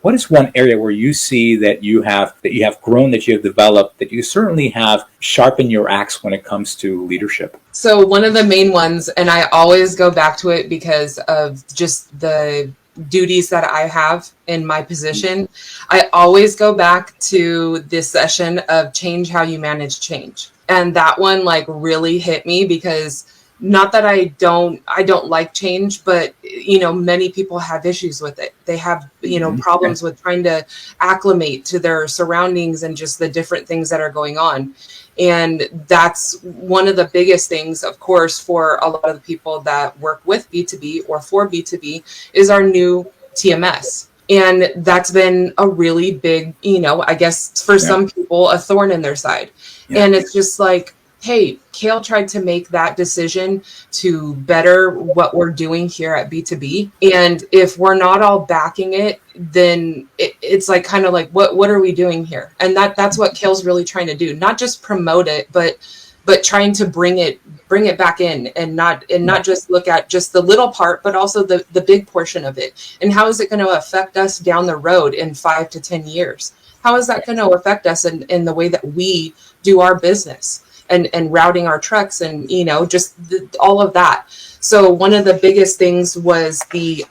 What is one area where you see that you have grown, that you have developed, that you certainly have sharpened your axe when it comes to leadership? So one of the main ones, and I always go back to it because of just the duties that I have in my position, I always go back to this session of change how you manage change. And that one like really hit me because not that I don't like change, but many people have issues with it. They have, problems with trying to acclimate to their surroundings and just the different things that are going on. And that's one of the biggest things, of course, for a lot of the people that work with B2B or for B2B is our new TMS. And that's been a really big, I guess for some people, a thorn in their side. Yeah. And it's just like, hey, Kale tried to make that decision to better what we're doing here at B2B. And if we're not all backing it, then it's like kind of like, what are we doing here? And that's what Kale's really trying to do. Not just promote it, but trying to bring it back in and not just look at just the little part, but also the big portion of it. And how is it going to affect us down the road in 5 to 10 years? How is that going to affect us in the way that we do our business? And routing our trucks and, just all of that. So one of the biggest things was the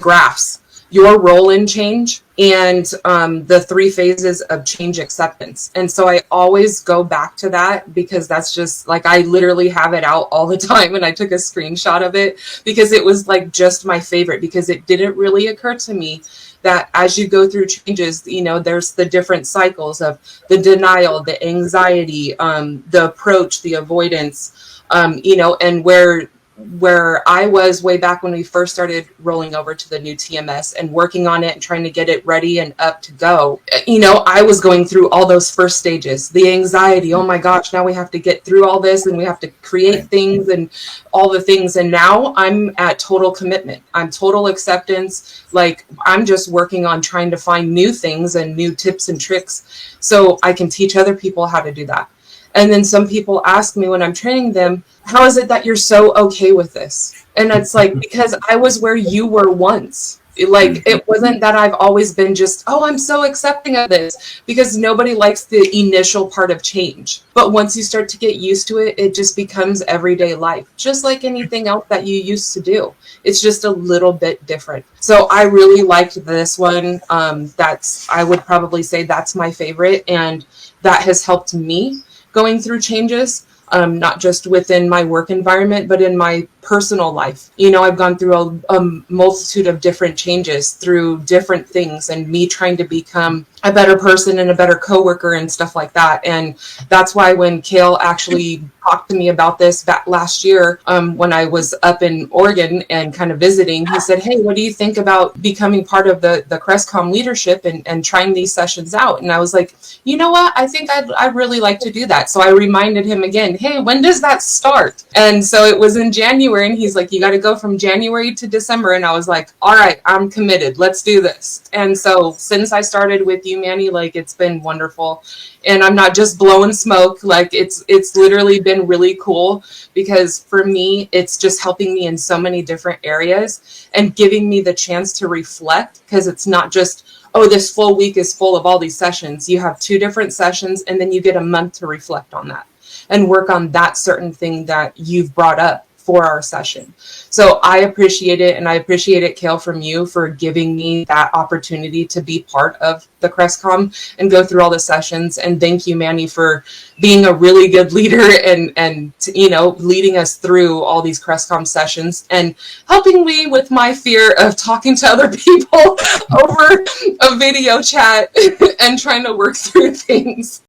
graphs, your role in change, and the 3 phases of change acceptance. And so I always go back to that because that's just like, I literally have it out all the time. And I took a screenshot of it because it was like just my favorite, because it didn't really occur to me that as you go through changes, there's the different cycles of the denial, the anxiety, the approach, the avoidance, and where I was way back when we first started rolling over to the new TMS and working on it and trying to get it ready and up to go. I was going through all those first stages, the anxiety. Oh my gosh, now we have to get through all this and we have to create things and all the things. And now I'm at total commitment. I'm total acceptance. Like I'm just working on trying to find new things and new tips and tricks so I can teach other people how to do that. And then some people ask me when I'm training them, how is it that you're so okay with this? And it's like, because I was where you were once. Like, it wasn't that I've always been just, oh, I'm so accepting of this, because nobody likes the initial part of change. But once you start to get used to it, it just becomes everyday life, just like anything else that you used to do. It's just a little bit different. So I really liked this one. I would probably say that's my favorite. And that has helped me going through changes, not just within my work environment, but in my personal life. I've gone through a multitude of different changes through different things, and me trying to become a better person and a better coworker and stuff like that. And that's why when Kale actually talked to me about this back last year, when I was up in Oregon and kind of visiting, he said, hey, what do you think about becoming part of the Crestcom leadership and trying these sessions out? And I was like, you know what? I think I'd really like to do that. So I reminded him again, hey, when does that start? And so it was in January, and he's like, you got to go from January to December. And I was like, all right, I'm committed. Let's do this. And so since I started with you, Manny, like, it's been wonderful. And I'm not just blowing smoke. Like, it's literally been really cool, because for me, it's just helping me in so many different areas and giving me the chance to reflect, because it's not just, oh, this full week is full of all these sessions. You have 2 different sessions, and then you get a month to reflect on that and work on that certain thing that you've brought up for our session. So I appreciate it, and I appreciate it, Kale, from you for giving me that opportunity to be part of the Crestcom and go through all the sessions. And thank you, Manny, for being a really good leader and leading us through all these Crestcom sessions and helping me with my fear of talking to other people over a video chat and trying to work through things.